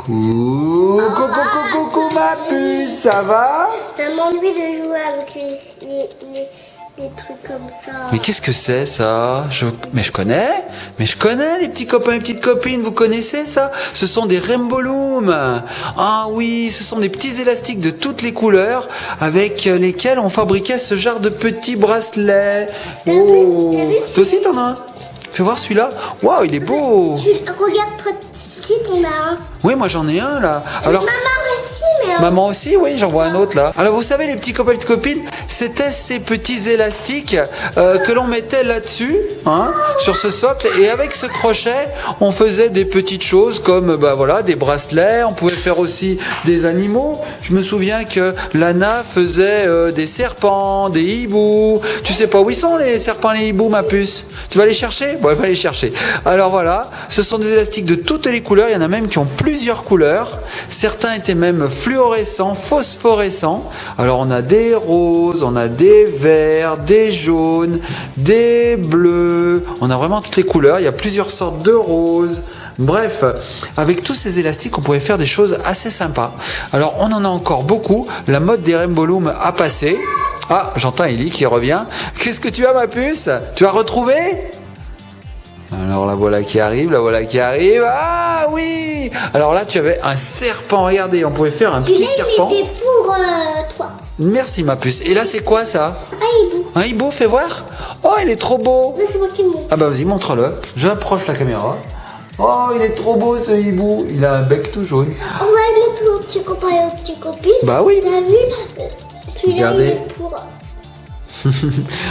Coucou ma puce, ça va? Ça m'ennuie de jouer avec les trucs comme ça. Mais qu'est-ce que c'est ça? Mais je connais les petits copains et petites copines, vous connaissez ça? Ce sont des Rainbow Loom. Ah oui, ce sont des petits élastiques de toutes les couleurs avec lesquels on fabriquait ce genre de petits bracelets. T'as Oh, vu toi aussi t'en as un? Fais voir celui-là. Waouh, il est beau. Regarde, toi aussi t'en as un. Oui, moi j'en ai un là. Alors, Maman aussi, mais... maman aussi, oui, j'en vois un autre là. Alors vous savez les petits copains et petites copines, c'était ces petits élastiques que l'on mettait là-dessus, hein, sur ce socle, et avec ce crochet, on faisait des petites choses comme voilà, des bracelets, on pouvait faire aussi des animaux. Je me souviens que Lana faisait des serpents, des hiboux. Tu sais pas où ils sont les serpents et les hiboux, ma puce? Tu vas les chercher? Bon, va les chercher. Alors voilà, ce sont des élastiques de toutes les couleurs, il y en a même qui ont plusieurs couleurs. Certains étaient même fluorescents, phosphorescents. Alors on a des roses, on a des verts, des jaunes, des bleus. On a vraiment toutes les couleurs. Il y a plusieurs sortes de roses. Bref, avec tous ces élastiques, on pouvait faire des choses assez sympas. Alors on en a encore beaucoup. La mode des Rainbow Loom a passé. Ah, j'entends Ellie qui revient. Qu'est-ce que tu as, ma puce? Tu as retrouvé? Alors la voilà qui arrive, la voilà qui arrive. Ah oui! Alors là tu avais un serpent, regardez, on pouvait faire un petit serpent. Il était pour toi. Merci ma puce. Et là c'est quoi ça? Un hibou. Un hibou, fais voir. Oh, il est trop beau. Mais c'est moi qui montre. Ah bah vas-y, montre-le. J'approche la caméra. Oh, il est trop beau ce hibou. Il a un bec tout jaune. On va le montrer aux petits copains et aux petites copines. Bah oui. T'as vu? Celui-là, il Regardez. est pour...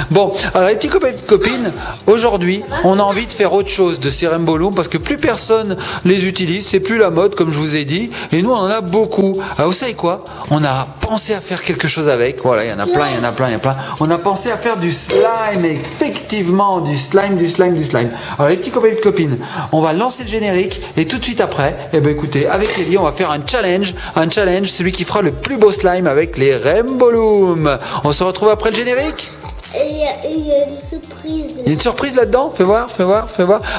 Bon, alors les petits copains et petites copines, aujourd'hui, on a envie de faire autre chose de ces Rainbow Loom parce que plus personne les utilise, c'est plus la mode comme je vous ai dit, et nous on en a beaucoup. Alors vous savez quoi? On a pensé à faire quelque chose avec, voilà, il y en a plein, il y en a plein, il y en a plein. On a pensé à faire du slime, effectivement, du slime. Alors les petits copains et petites copines, on va lancer le générique et tout de suite après, eh ben écoutez, avec Ellie, on va faire un challenge, celui qui fera le plus beau slime avec les Rainbow Loom. On se retrouve après le générique. Et il y a une surprise. Il y a une surprise là-dedans? Fais voir.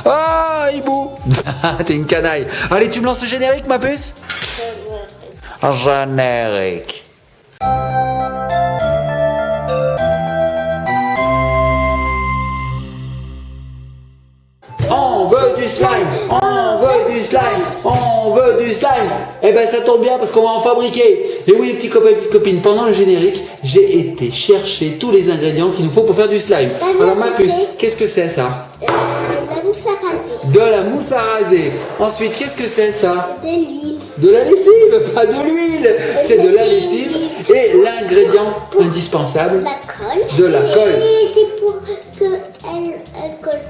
Ah, hibou. T'es une canaille. Allez, tu me lances le générique, ma puce? Générique. On veut du slime. Eh ben ça tombe bien parce qu'on va en fabriquer. Et oui les petits copains et petites copines, pendant le générique, j'ai été chercher tous les ingrédients qu'il nous faut pour faire du slime. Alors ma puce, qu'est-ce que c'est ça? La mousse à raser. De la mousse à raser. Ensuite, qu'est-ce que c'est ça? De l'huile. De la lessive, pas de l'huile. C'est de la lessive et l'ingrédient indispensable, La colle. de la colle. Et c'est pour qu'elle colle.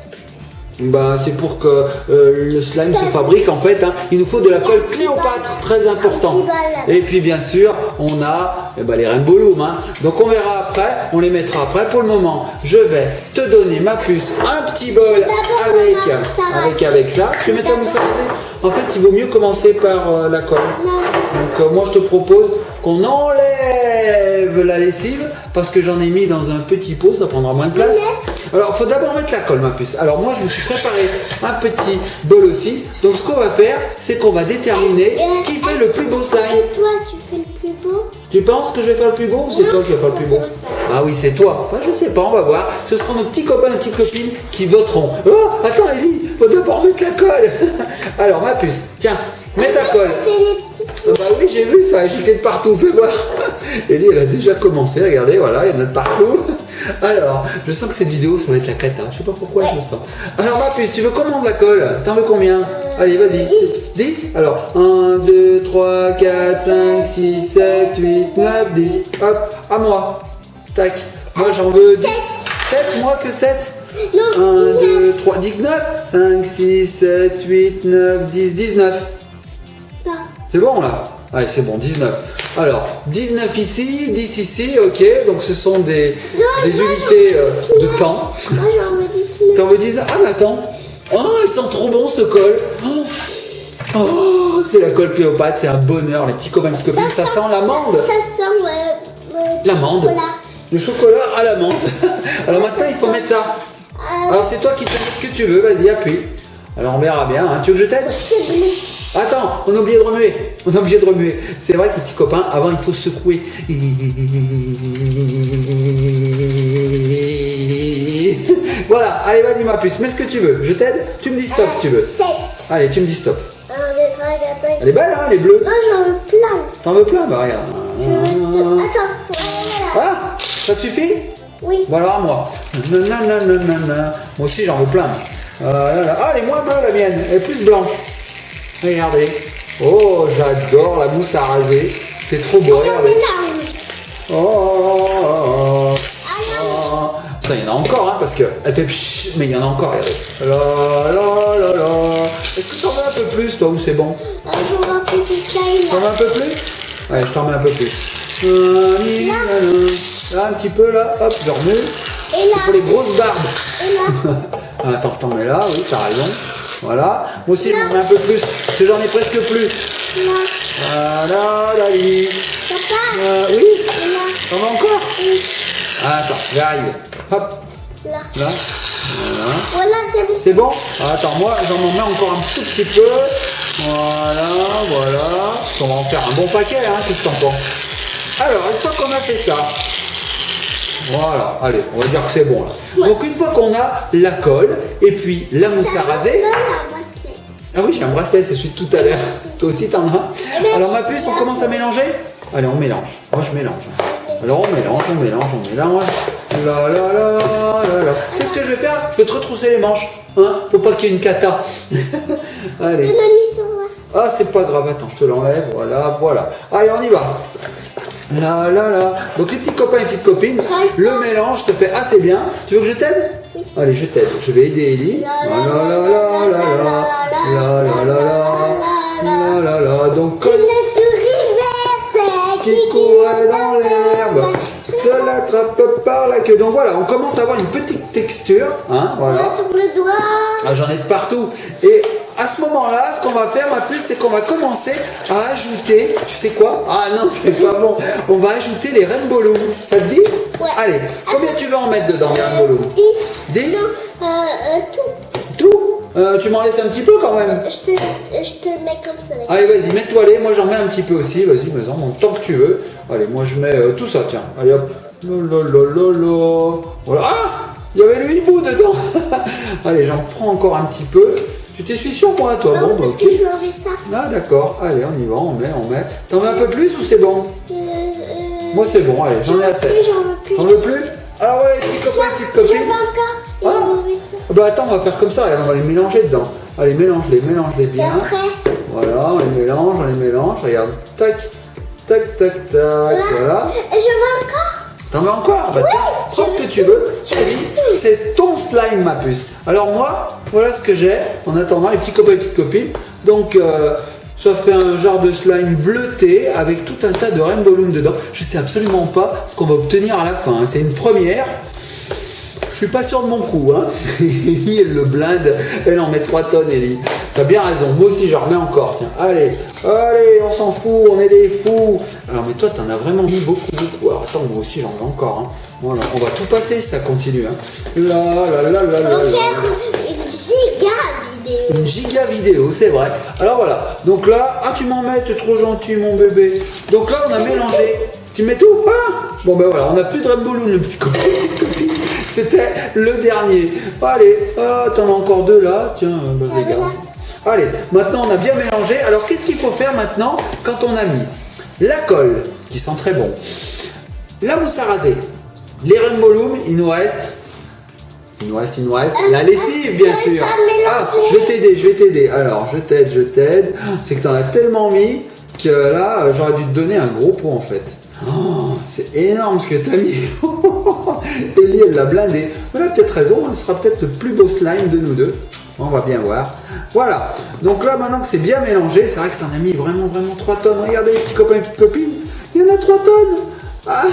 Bah, c'est pour que le slime se fabrique en fait, hein. Il nous faut de la colle Cléopâtre, très important. Et puis bien sûr, on a les Rainbow Loom, hein. Donc on verra après, on les mettra après. Pour le moment, je vais te donner ma puce, un petit bol avec ça. Tu mets ta mousse à raser. En fait, il vaut mieux commencer par la colle. Donc moi je te propose qu'on enlève la lessive parce que j'en ai mis dans un petit pot, ça prendra moins de place. Alors il faut d'abord mettre la colle, ma puce. Alors moi je me suis préparé un petit bol aussi. Donc ce qu'on va faire, c'est qu'on va déterminer qui fait le plus beau slime. Et toi, tu fais le plus beau? Tu penses que je vais faire le plus beau ou c'est toi qui vas faire le plus beau? Ah oui, c'est toi. Enfin, je sais pas, on va voir. Ce seront nos petits copains et petites copines qui voteront. Oh, attends Ellie, faut d'abord mettre la colle. Alors ma puce, tiens, mets ta colle. Ça fait des petites... Bah oui, j'ai vu ça, j'ai fait de partout, fais voir. Ellie, elle a déjà commencé, regardez, voilà, il y en a de partout. Alors, je sens que cette vidéo, ça va être la cata, je sais pas pourquoi je me sens. Alors ma puce, tu veux combien de la colle? T'en veux combien? Allez, vas-y. 10. Alors, 1, 2, 3, 4, 5, 6, 7, 8, 9, 10. Hop, à moi. Tac. Moi, j'en veux 10. 7, moi que 7. Non, 1, 2, 3, 19. 5, 6, 7, 8, 9, 10, 19. C'est bon là? Allez, c'est bon, 19. Alors, 19 ici, 10 ici, ok. Donc ce sont des unités de temps. Moi, j'en veux 19. T'en veux 19? Ah mais attends. Oh, elle sent trop bon cette colle. Oh, c'est la colle Cléopâtre, c'est un bonheur. Les petits copains, les petites copines, ça sent l'amande. Ça sent L'amande. Le chocolat à l'amande. Alors maintenant, il faut mettre ça. Alors c'est toi qui te mets ce que tu veux, vas-y, appuie. Alors on verra bien, hein. Tu veux que je t'aide? C'est bleu. Attends, on a oublié de remuer. On a oublié de remuer. C'est vrai que petit copain, avant il faut secouer. Voilà, allez vas-y ma puce, mets ce que tu veux. Je t'aide? Tu me dis stop si tu veux. 7. Allez, tu me dis stop. 1, 2, 3, 4, 5. Elle est belle hein, elle est bleue. Non, j'en veux plein. T'en veux plein? Bah regarde. Attends, voilà. Ah, ça te suffit? Oui. Bon alors à moi. Nananana. Moi aussi j'en veux plein. Ah, elle est moins bleue la mienne, elle est plus blanche. Regardez. Oh, j'adore la mousse à raser. C'est trop beau, regardez. Oh. Attends, il y en a encore, hein, parce qu'elle fait pshhh, mais il y en a encore, regardez. Est-ce que t'en veux un peu plus, toi, ou c'est bon? Je veux un petit slime. T'en veux un peu plus? Ouais, je t'en mets un peu plus. Là, un petit peu, là, hop, je remue. Et là. C'est pour les grosses barbes. Et là. Attends, je t'en mets là, oui, t'as raison. Voilà. Moi aussi, je m'en mets un peu plus, parce que j'en ai presque plus. Là. Voilà, là, Papa. oui. Et là. T'en as encore? Oui. Attends, j'arrive. Hop, Là. là. Voilà. Voilà, c'est bon. C'est bon? Attends, moi, j'en mets encore un tout petit peu. Voilà. On va en faire un bon paquet, hein, qu'est-ce que t'en penses? Alors, une fois qu'on a fait ça, voilà, allez, on va dire que c'est bon là. Ouais. Donc une fois qu'on a la colle et puis la mousse à raser. Là, un bracelet. Ah oui, j'ai un bracelet, c'est celui de tout à l'heure. Toi aussi t'en as. Alors ma puce, on commence à mélanger? Allez, on mélange. Moi je mélange. Alors on mélange. Là. Tu sais ce que je vais faire? Je vais te retrousser les manches. Hein? Faut pas qu'il y ait une cata. Allez. Je l'ai mis sur là. Ah, c'est pas grave, attends, je te l'enlève. Voilà. Allez, on y va. Là. Donc les petits copains et petites copines, le mélange se fait assez bien. Tu veux que je t'aide? Oui. Allez, je t'aide. Je vais aider Ellie. Là. Donc comme Une souris verte qui courait dans l'herbe, te l'attrape par la queue. Donc voilà, on commence à avoir une petite texture. Hein, voilà. sur le doigt. Ah, j'en ai de partout. Et à ce moment-là, ce qu'on va faire, ma puce, c'est qu'on va commencer à ajouter, tu sais quoi? Ah non, c'est pas bon. On va ajouter les rainbow looms. Ça te dit? Ouais. Allez, combien tu veux en mettre dedans, les rainbow looms? 10. 10? Non, tout. Tout? Tu m'en laisses un petit peu quand même? Je te le mets comme ça. Allez, vas-y, mets-toi les. Moi, j'en mets un petit peu aussi. Vas-y, mets-en, tant que tu veux. Allez, moi, je mets tout ça, tiens. Allez, hop. Voilà. Ah! Il y avait le hibou dedans. Allez, j'en prends encore un petit peu. Tu t'essuies sur moi, toi? Non, Bon, bah, parce ok. que je veux enlever ça. Ah, d'accord. Allez, on y va, on met. T'en veux un peu plus ou c'est bon? Moi, c'est bon. Allez, j'en ai assez. J'en veux plus. T'en veux plus? Alors, voilà, les petits copains, les petites Je copines. veux encore. Et Ah. je veux enlever ça. Bah, attends, on va faire comme ça. Regarde, on va les mélanger dedans. Allez, mélange-les Et bien. après, Voilà, on les mélange. Regarde. Tac. Voilà. et je veux encore. T'en veux encore? Bah tiens, prends ce que tu veux. Vas-y, c'est ton slime, ma puce. Alors moi, voilà ce que j'ai en attendant, les petits copains et petites copines. Donc, ça fait un genre de slime bleuté avec tout un tas de rainbow loom dedans. Je sais absolument pas ce qu'on va obtenir à la fin, hein. C'est une première. Je suis pas sûr de mon coup, hein. Ellie, elle le blinde, elle en met 3 tonnes, Ellie. T'as bien raison, moi aussi j'en remets encore, tiens. Allez, on s'en fout, on est des fous. Alors, mais toi, t'en as vraiment mis beaucoup. Alors, attends, moi aussi j'en mets encore, hein. Voilà, on va tout passer si ça continue, hein. On va faire une giga vidéo. Une giga vidéo, c'est vrai. Alors voilà, donc là, tu m'en mets, t'es trop gentil, mon bébé. Donc là, on a mélangé. Tu mets tout? Ah! Bon ben voilà, on n'a plus de rainbow loom, le petit copain, petite copine. C'était le dernier. Allez, t'en as encore 2 là. Tiens, je les garde. Allez, maintenant on a bien mélangé. Alors qu'est-ce qu'il faut faire maintenant quand on a mis la colle, qui sent très bon, la mousse à raser, les rainbow loom, il nous reste la lessive, bien sûr. Ah, je vais t'aider. Alors, je t'aide. C'est que t'en as tellement mis que là, j'aurais dû te donner un gros pot en fait. Oh, c'est énorme ce que t'as mis. Ellie, elle l'a blindé. Elle a peut-être raison, ce sera peut-être le plus beau slime de nous deux. On va bien voir. Voilà. Donc là, maintenant que c'est bien mélangé, c'est vrai que t'en as mis vraiment 3 tonnes. Regardez les petits copains et petites copines. Il y en a 3 tonnes. Ah.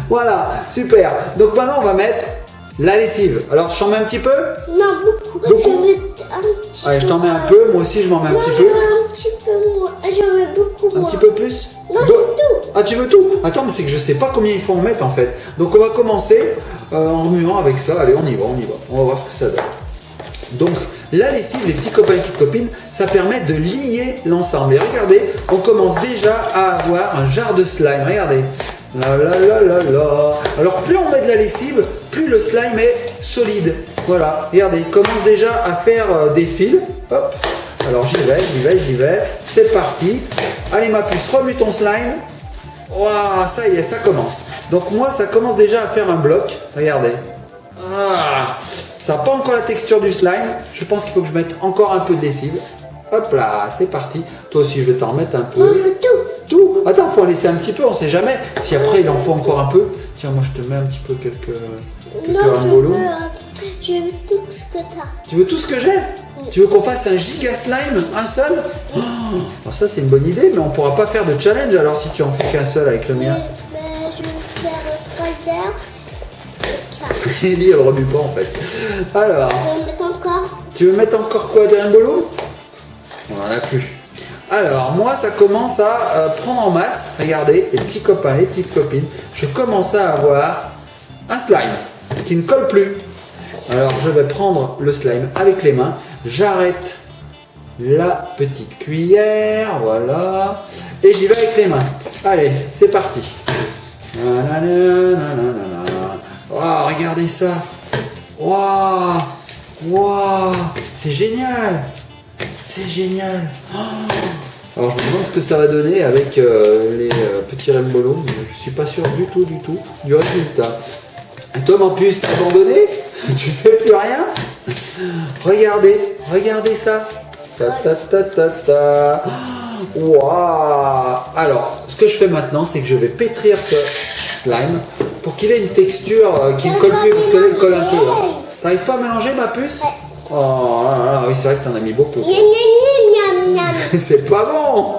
Voilà, super. Donc maintenant, on va mettre la lessive. Alors, je t'en mets un petit peu? Non, beaucoup. Beaucoup? Je veux un petit Allez, je t'en mets un peu. peu. Moi aussi, je m'en mets un Non, petit je peu. veux un petit peu moins. Je veux beaucoup Un moins. petit peu plus? Non, je veux tout. Ah, tu veux tout? Attends, mais c'est que je sais pas combien il faut en mettre en fait. Donc on va commencer en remuant avec ça. Allez, on y va. On va voir ce que ça donne. Donc la lessive, les petits copains et petites copines, ça permet de lier l'ensemble. Et regardez, on commence déjà à avoir un jar de slime. Regardez. La la la la la. Alors plus on met de la lessive, plus le slime est solide. Voilà, regardez, il commence déjà à faire des fils. Hop. Alors j'y vais. C'est parti. Allez ma puce, remue ton slime. Waouh, ça y est, ça commence. Donc moi, ça commence déjà à faire un bloc. Regardez. Ah, ça n'a pas encore la texture du slime. Je pense qu'il faut que je mette encore un peu de lessive. Hop là, c'est parti. Toi aussi, je vais t'en remettre un peu. Moi, je veux tout. Tout. Attends, faut en laisser un petit peu, on sait jamais. Si après, il en faut encore un peu. Tiens, moi, je te mets un petit peu quelques rainbow. Je veux tout ce que tu as. Tu veux tout ce que j'ai? Oui. Tu veux qu'on fasse un giga slime? Un seul? Oh, alors ça, c'est une bonne idée, mais on pourra pas faire de challenge alors si tu en fais qu'un seul avec le mien. Mais je vais faire 3 heures et 4. Ellie, elle remue pas en fait. Alors, Je vais mettre encore. tu veux mettre encore quoi des rainbow? On en a plus. Alors, moi, ça commence à prendre en masse. Regardez, les petits copains, les petites copines. Je commence à avoir un slime qui ne colle plus. Alors, je vais prendre le slime avec les mains. J'arrête la petite cuillère. Voilà. Et j'y vais avec les mains. Allez, c'est parti. Oh, regardez ça. Waouh. Waouh. C'est génial. C'est génial. Oh. Alors je me demande ce que ça va donner avec les petits rainbow, mais je suis pas sûr du tout du résultat. Et toi ma puce, t'as abandonné? Tu fais plus rien? Regardez ça. Ta. Waouh. Alors, ce que je fais maintenant, c'est que je vais pétrir ce slime pour qu'il ait une texture qui ne colle plus, parce que là il colle un peu. Hein. T'arrives pas à mélanger ma puce? Oh là là, oui, c'est vrai que t'en as mis beaucoup. C'est pas bon.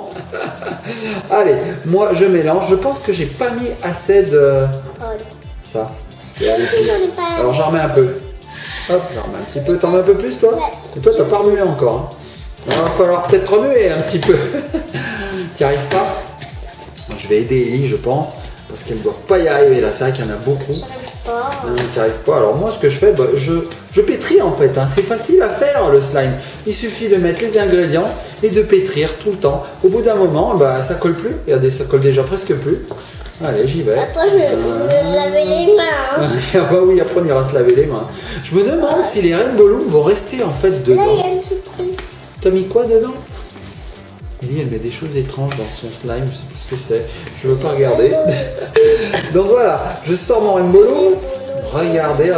Allez, moi je mélange. Je pense que j'ai pas mis assez de ça. Alors j'en remets un peu. Hop, j'en remets un petit peu. T'en mets un peu plus toi? Et toi t'as pas remué encore. Hein. Il va falloir peut-être remuer un petit peu. T'y arrives pas? Je vais aider Ellie, je pense, parce qu'elle doit pas y arriver. Là, c'est vrai qu'il y en a beaucoup. Tu n'y arrives pas. Alors moi, ce que je fais, bah, je pétris en fait. Hein. C'est facile à faire le slime. Il suffit de mettre les ingrédients et de pétrir tout le temps. Au bout d'un moment, bah, ça colle plus. Regardez, ça colle déjà presque plus. Allez, j'y vais. Après, je vais me laver les mains. Hein. Ah bah oui, après on ira se laver les mains. Je me demande si les rainbow vont rester en fait dedans. Là, il y a une surprise. T'as mis quoi dedans? Ellie, elle met des choses étranges dans son slime, je sais plus ce que c'est. Je veux pas regarder. Donc voilà, je sors mon rainbow. Regardez.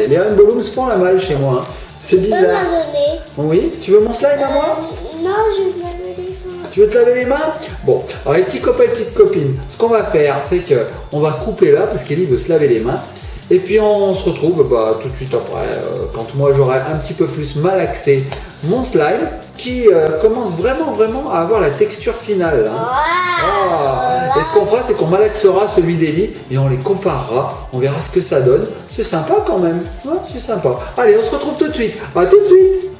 Les rainbow se font la malle chez moi. Hein. C'est bizarre. Tu peux me la donner? Oui, tu veux mon slime à moi? Non, je vais me laver les mains. Tu veux te laver les mains? Bon, alors les petits copains et petites copines, ce qu'on va faire, c'est qu'on va couper là, parce qu'Ellie veut se laver les mains. Et puis on se retrouve tout de suite après, quand moi j'aurai un petit peu plus malaxé mon slime, qui commence vraiment à avoir la texture finale. Hein. Et ce qu'on fera, c'est qu'on malaxera celui d'Ellie et on les comparera, on verra ce que ça donne. C'est sympa quand même, ouais, c'est sympa. Allez, on se retrouve tout de suite, à tout de suite.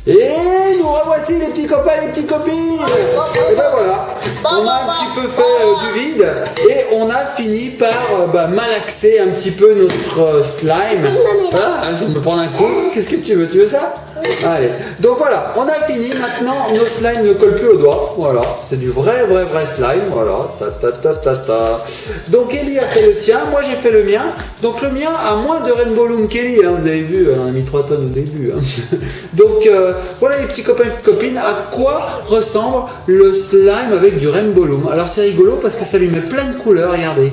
Et nous revoici les petits copains, les petites copines. Et ben voilà, on a un petit peu fait du vide et on a fini par malaxer un petit peu notre slime. Ah, je vais me prendre un coup. Qu'est-ce que tu veux? Tu veux ça? Allez, donc voilà, on a fini. Maintenant, nos slimes ne collent plus aux doigts. Voilà, c'est du vrai slime. Voilà, Donc Ellie a fait le sien, moi j'ai fait le mien. Donc le mien a moins de rainbow loom qu'Ellie. Hein, vous avez vu, on a mis 3 tonnes au début. Hein. Donc voilà les petits copains et petites copines, à quoi ressemble le slime avec du rainbow loom. Alors c'est rigolo parce que ça lui met plein de couleurs. Regardez.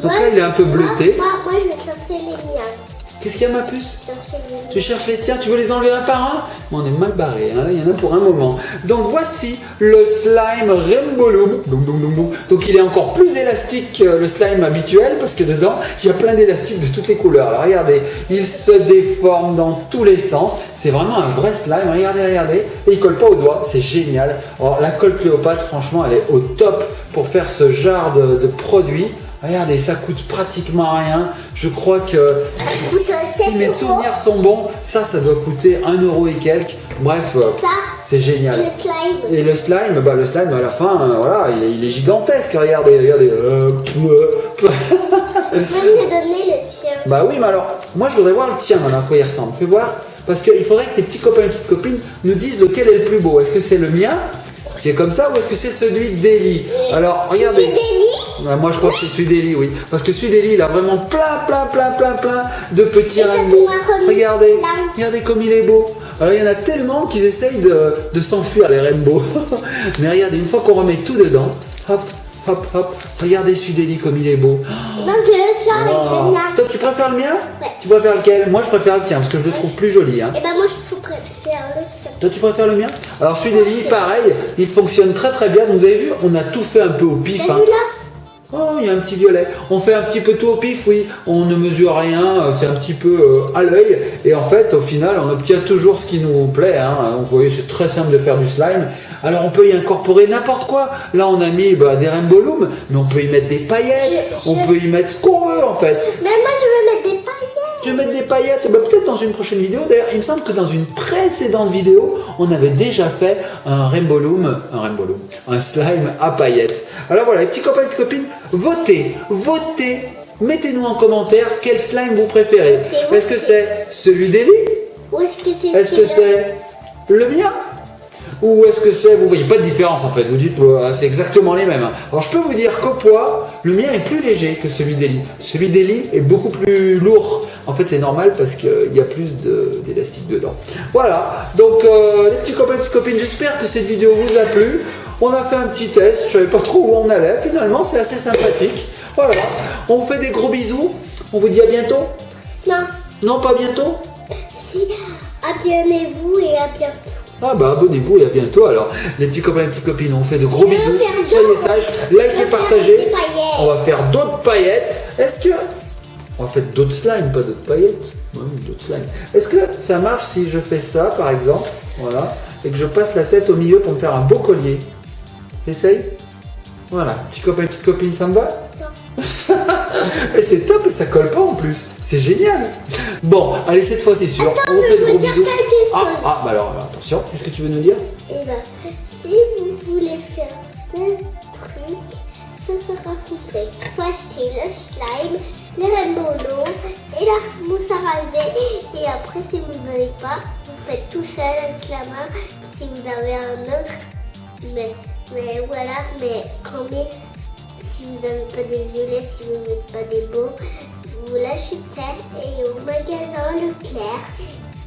Donc là il est un peu bleuté. Moi je vais chercher les miens. Qu'est-ce qu'il y a ma puce? Tu cherches les tiens, tu veux les enlever un par un? On est mal barré, hein, là il y en a pour un moment. Donc voici le slime rainbow loom. Donc il est encore plus élastique que le slime habituel parce que dedans il y a plein d'élastiques de toutes les couleurs. Alors regardez, il se déforme dans tous les sens. C'est vraiment un vrai slime, regardez. Et il colle pas aux doigts, c'est génial. Alors la colle Cléopâtre, franchement elle est au top pour faire ce genre de produit. Regardez, ça coûte pratiquement rien. Je crois que si mes souvenirs sont bons, ça doit coûter 1 € et quelques. Bref, c'est génial. Le slime. Et le slime à la fin, voilà, il est gigantesque. Regardez. peux me donner le tien. Bah oui, mais alors, moi je voudrais voir le tien, à quoi il ressemble. Fais voir. Parce qu'il faudrait que les petits copains et petites copines nous disent lequel est le plus beau. Est-ce que c'est le mien, qui est comme ça, ou est-ce que c'est celui d'Eli? Alors, regardez. Celui d'Eli? Bah, moi je crois que c'est celui d'Eli, oui. Parce que celui d'Eli, il a vraiment plein de petits rainbows. Regardez, regardez comme il est beau. Alors il y en a tellement qu'ils essayent de s'enfuir, les rainbows. Mais regardez, une fois qu'on remet tout dedans, hop, hop, hop, regardez celui d'Eli comme il est beau. Donc le tien, il est bien. Toi, tu préfères le mien? Ouais. Tu préfères lequel? Moi, je préfère le tien parce que je le trouve plus joli. Hein. Et ben moi, je préfère le tien. Toi, tu préfères le mien? Alors, celui d'Eli, pareil, il fonctionne très bien. Vous avez vu, on a tout fait un peu au pif. T'as Hein. vu là? Oh, il y a un petit violet. On fait un petit peu tout au pif, oui. On ne mesure rien, c'est un petit peu à l'œil. Et en fait, au final, on obtient toujours ce qui nous plaît. Hein. Vous voyez, c'est très simple de faire du slime. Alors, on peut y incorporer n'importe quoi. Là, on a mis des rainbow looms, mais on peut y mettre des paillettes. On peut y mettre ce qu'on veut, en fait. Mais moi, je veux mettre des paillettes. Tu veux mettre des paillettes? Peut-être dans une prochaine vidéo. D'ailleurs, il me semble que dans une précédente vidéo, on avait déjà fait un slime à paillettes. Alors voilà, les petits copains et petites copines, votez. Mettez-nous en commentaire quel slime vous préférez. Est-ce que c'est celui d'Eli? Ou est-ce que c'est Est-ce que c'est le mien? Ou est-ce que c'est... Vous voyez pas de différence en fait, vous dites c'est exactement les mêmes. Alors je peux vous dire qu'au poids, le mien est plus léger que celui d'Eli. Celui d'Eli est beaucoup plus lourd. En fait c'est normal parce qu'il y a plus d'élastique dedans. Voilà, donc les petits copains et petites copines, j'espère que cette vidéo vous a plu. On a fait un petit test, je savais pas trop où on allait. Finalement c'est assez sympathique. Voilà, on vous fait des gros bisous. On vous dit à bientôt. Non. Non, pas bientôt. Si, abonnez-vous et à bientôt. Ah bah abonnez-vous et à bientôt alors. Les petits copains et les petites copines, on fait de gros bisous. Soyez sages, likez, partagez. On va faire d'autres paillettes. Est-ce que... On va faire d'autres slimes, pas d'autres paillettes. Oui, d'autres slimes. Est-ce que ça marche si je fais ça par exemple, voilà, et que je passe la tête au milieu pour me faire un beau collier? Essaye. Voilà, petits copains et petites copines, ça me va? Et c'est top et ça colle pas en plus. C'est génial. Bon, allez, cette fois c'est sûr. Attends, on vous fait de je gros veux dire bisous. quelque chose. Bah alors, attention, qu'est-ce que tu veux nous dire? Et ben, si vous voulez faire ce truc, ça sera complet. Il faut acheter le slime, les rainbow looms et la mousse à raser. Et après, si vous n'en avez pas, vous faites tout seul avec la main. Si vous avez un autre, mais voilà, mais quand même, si vous n'avez pas des violets, si vous n'avez pas des beaux, vous l'achetez et au magasin Leclerc.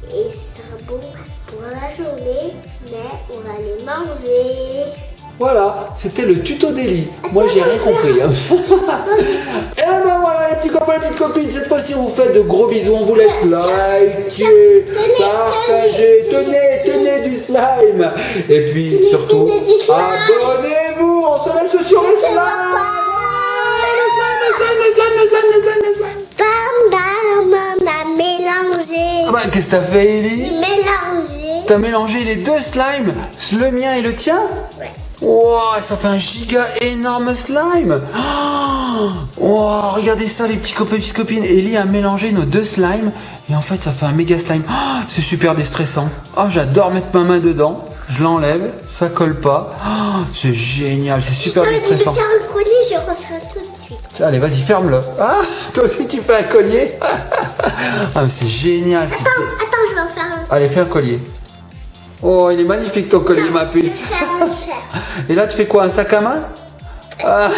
Et ce sera bon pour la journée, mais on va les manger. Voilà, c'était le tuto d'Eli. Moi, j'ai rien compris. Hein. Et ben voilà, les petits copains et les petites copines, cette fois-ci, on vous fait de gros bisous. On vous laisse liker, partager, tenez du slime. Et puis, surtout, abonnez-vous. On se laisse sur les slimes. Le slime. Bam, bam, on a mélangé. Ah bah, qu'est-ce que t'as fait, Eli? J'ai mélangé. T'as mélangé les deux slimes, le mien et le tien? Ouais. Wow, ça fait un giga énorme slime. Oh, regardez ça les petits copains et petites copines. Eli a mélangé nos deux slimes et en fait ça fait un méga slime. Oh, c'est super déstressant. Oh, j'adore mettre ma main dedans. Je l'enlève, ça colle pas. Oh, c'est génial, c'est super déstressant. Je vais faire un collier, je refais tout de suite. Allez, vas-y, ferme-le. Ah, toi aussi tu fais un collier. Ah, mais c'est génial. Attends, je vais en faire un. Allez, fais un collier. Oh, il est magnifique ton collier, ma puce. Et là, tu fais quoi, un sac à main? Ah,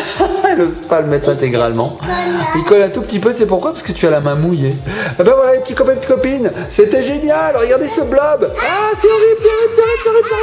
elle n'ose pas le mettre intégralement. Il colle un tout petit peu, c'est pourquoi? Parce que tu as la main mouillée. Et ben voilà les petits copains et petites copines, c'était génial. Regardez ce blob. Ah, c'est horrible, c'est horrible, c'est horrible, c'est